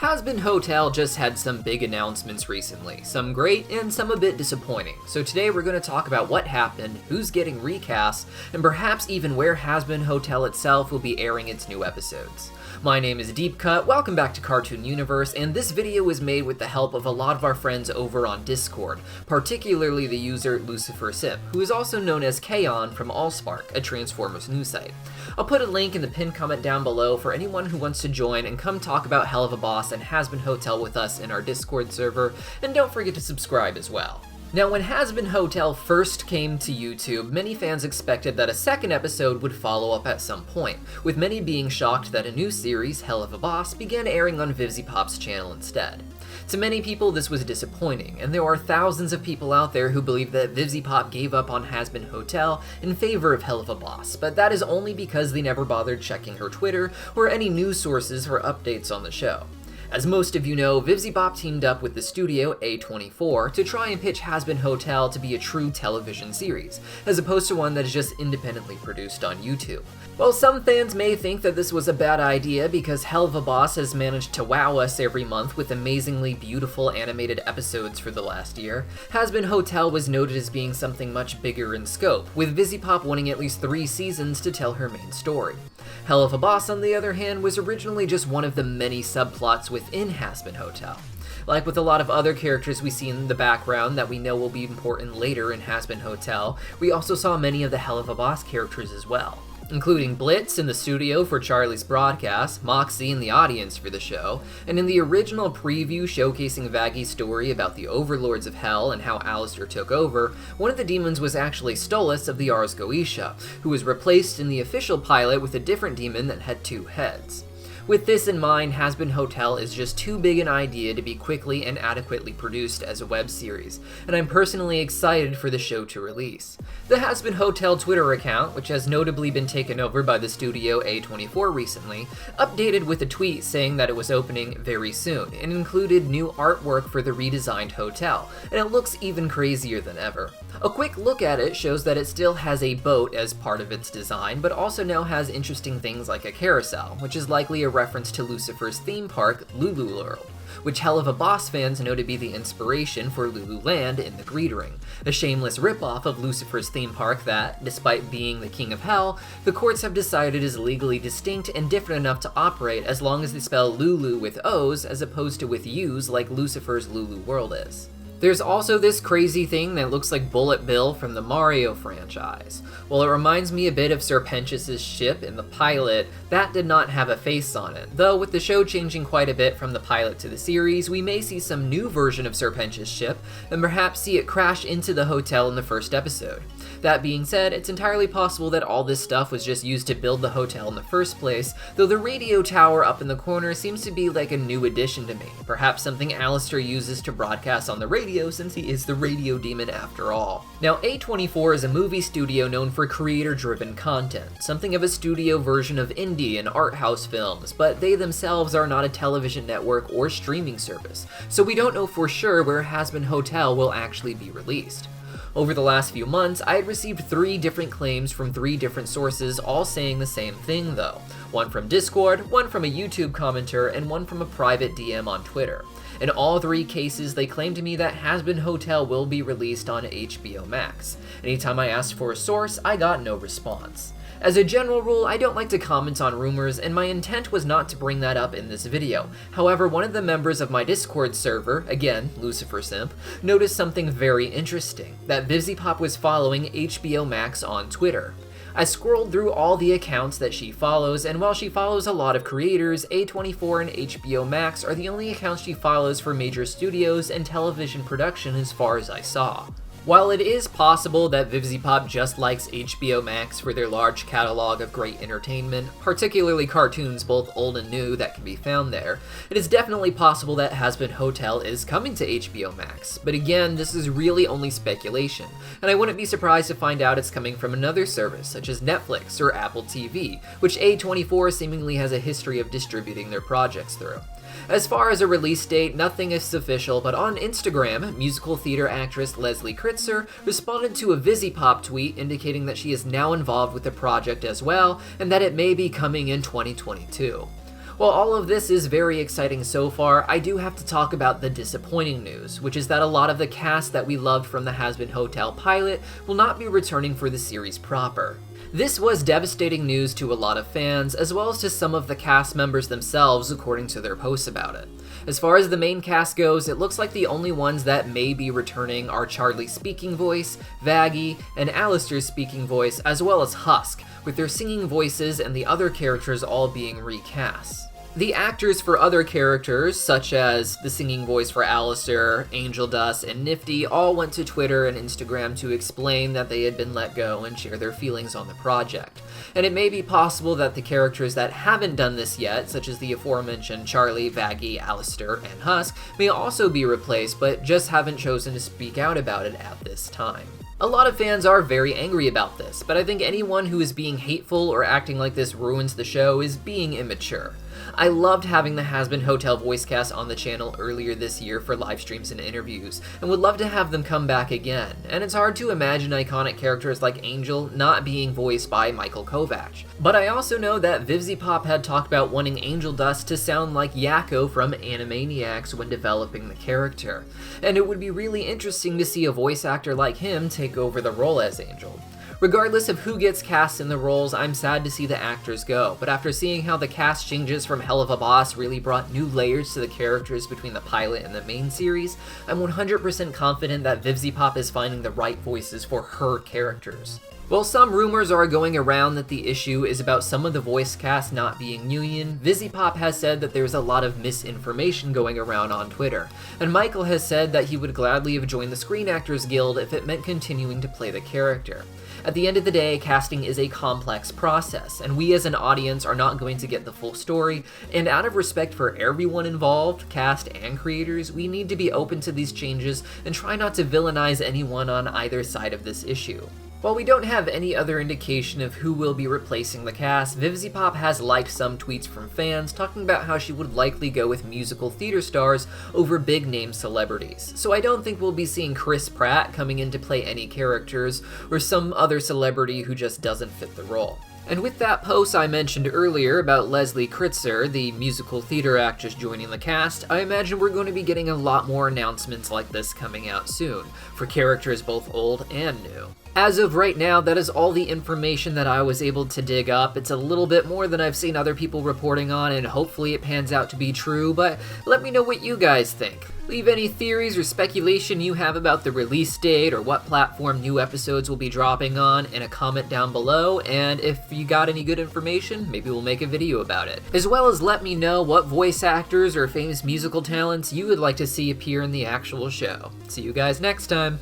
Hazbin Hotel just had some big announcements recently, some great and some a bit disappointing. So today we're going to talk about what happened, who's getting recast, and perhaps even where Hazbin Hotel itself will be airing its new episodes. My name is Deepcut, welcome back to Cartoon Universe, and this video was made with the help of a lot of our friends over on Discord, particularly the user Lucifer Simp, who is also known as Kaon from Allspark, a Transformers news site. I'll put a link in the pinned comment down below for anyone who wants to join and come talk about Helluva and Hazbin Hotel with us in our Discord server, and don't forget to subscribe as well. Now, when Hazbin Hotel first came to YouTube, many fans expected that a second episode would follow up at some point, with many being shocked that a new series, Helluva, began airing on VivziePop's channel instead. To many people, this was disappointing, and there are thousands of people out there who believe that VivziePop gave up on Hazbin Hotel in favor of Helluva, but that is only because they never bothered checking her Twitter or any news sources for updates on the show. As most of you know, VivziePop teamed up with the studio A24 to try and pitch Hazbin Hotel to be a true television series, as opposed to one that is just independently produced on YouTube. While some fans may think that this was a bad idea because Helluva has managed to wow us every month with amazingly beautiful animated episodes for the last year, Hazbin Hotel was noted as being something much bigger in scope, with VivziePop wanting at least 3 seasons to tell her main story. Helluva, on the other hand, was originally just one of the many subplots within Hazbin Hotel. Like with a lot of other characters we see in the background that we know will be important later in Hazbin Hotel, we also saw many of the Helluva characters as well, including Blitz in the studio for Charlie's broadcast, Moxie in the audience for the show, and in the original preview showcasing Vaggy's story about the overlords of Hell and how Alistair took over, one of the demons was actually Stolas of the Ars Goetia, who was replaced in the official pilot with a different demon that had 2 heads. With this in mind, Hazbin Hotel is just too big an idea to be quickly and adequately produced as a web series, and I'm personally excited for the show to release. The Hazbin Hotel Twitter account, which has notably been taken over by the studio A24 recently, updated with a tweet saying that it was opening very soon, and included new artwork for the redesigned hotel, and it looks even crazier than ever. A quick look at it shows that it still has a boat as part of its design, but also now has interesting things like a carousel, which is likely a reference to Lucifer's theme park, Lulu World, which Helluva fans know to be the inspiration for Lululand in the Greetering, a shameless ripoff of Lucifer's theme park that, despite being the king of hell, the courts have decided is legally distinct and different enough to operate as long as they spell Lulu with O's as opposed to with U's like Lucifer's Lulu World is. There's also this crazy thing that looks like Bullet Bill from the Mario franchise. While it reminds me a bit of Serpentius' ship in the pilot, that did not have a face on it, though with the show changing quite a bit from the pilot to the series, we may see some new version of Serpentius' ship, and perhaps see it crash into the hotel in the first episode. That being said, it's entirely possible that all this stuff was just used to build the hotel in the first place, though the radio tower up in the corner seems to be like a new addition to me, perhaps something Alistair uses to broadcast on the radio since he is the radio demon after all. Now, A24 is a movie studio known for creator-driven content, something of a studio version of indie and art house films, but they themselves are not a television network or streaming service, so we don't know for sure where Hazbin Hotel will actually be released. Over the last few months, I had received 3 different claims from 3 different sources, all saying the same thing though. One from Discord, one from a YouTube commenter, and one from a private DM on Twitter. In all 3 cases, they claimed to me that Hazbin Hotel will be released on HBO Max. Anytime I asked for a source, I got no response. As a general rule, I don't like to comment on rumors, and my intent was not to bring that up in this video. However, one of the members of my Discord server, again, Lucifer Simp, noticed something very interesting, that VivziePop was following HBO Max on Twitter. I scrolled through all the accounts that she follows, and while she follows a lot of creators, A24 and HBO Max are the only accounts she follows for major studios and television production as far as I saw. While it is possible that VivziePop just likes HBO Max for their large catalog of great entertainment, particularly cartoons both old and new that can be found there, it is definitely possible that Hazbin Hotel is coming to HBO Max. But again, this is really only speculation, and I wouldn't be surprised to find out it's coming from another service such as Netflix or Apple TV, which A24 seemingly has a history of distributing their projects through. As far as a release date, nothing is official, but on Instagram, musical theater actress Leslie Kritzer responded to a VivziePop tweet indicating that she is now involved with the project as well, and that it may be coming in 2022. While all of this is very exciting so far, I do have to talk about the disappointing news, which is that a lot of the cast that we loved from the Hazbin Hotel pilot will not be returning for the series proper. This was devastating news to a lot of fans, as well as to some of the cast members themselves, according to their posts about it. As far as the main cast goes, it looks like the only ones that may be returning are Charlie's speaking voice, Vaggie, and Alistair's speaking voice, as well as Husk, with their singing voices and the other characters all being recast. The actors for other characters, such as the singing voice for Alistair, Angel Dust, and Nifty, all went to Twitter and Instagram to explain that they had been let go and share their feelings on the project. And it may be possible that the characters that haven't done this yet, such as the aforementioned Charlie, Vaggie, Alistair, and Husk, may also be replaced, but just haven't chosen to speak out about it at this time. A lot of fans are very angry about this, but I think anyone who is being hateful or acting like this ruins the show is being immature. I loved having the Hazbin Hotel voice cast on the channel earlier this year for live streams and interviews, and would love to have them come back again, and it's hard to imagine iconic characters like Angel not being voiced by Michael Kovacs. But I also know that VivziePop had talked about wanting Angel Dust to sound like Yakko from Animaniacs when developing the character, and it would be really interesting to see a voice actor like him take over the role as Angel. Regardless of who gets cast in the roles, I'm sad to see the actors go, but after seeing how the cast changes from Helluva Boss really brought new layers to the characters between the pilot and the main series, I'm 100% confident that VivziePop is finding the right voices for her characters. While some rumors are going around that the issue is about some of the voice cast not being union, VivziePop has said that there's a lot of misinformation going around on Twitter, and Michael has said that he would gladly have joined the Screen Actors Guild if it meant continuing to play the character. At the end of the day, casting is a complex process, and we as an audience are not going to get the full story, and out of respect for everyone involved, cast and creators, we need to be open to these changes and try not to villainize anyone on either side of this issue. While we don't have any other indication of who will be replacing the cast, VivziePop has liked some tweets from fans talking about how she would likely go with musical theater stars over big-name celebrities. So I don't think we'll be seeing Chris Pratt coming in to play any characters, or some other celebrity who just doesn't fit the role. And with that post I mentioned earlier about Leslie Kritzer, the musical theater actress joining the cast, I imagine we're going to be getting a lot more announcements like this coming out soon, for characters both old and new. As of right now, that is all the information that I was able to dig up. It's a little bit more than I've seen other people reporting on, and hopefully it pans out to be true, but let me know what you guys think. Leave any theories or speculation you have about the release date or what platform new episodes will be dropping on in a comment down below, and if you got any good information, maybe we'll make a video about it. As well as let me know what voice actors or famous musical talents you would like to see appear in the actual show. See you guys next time!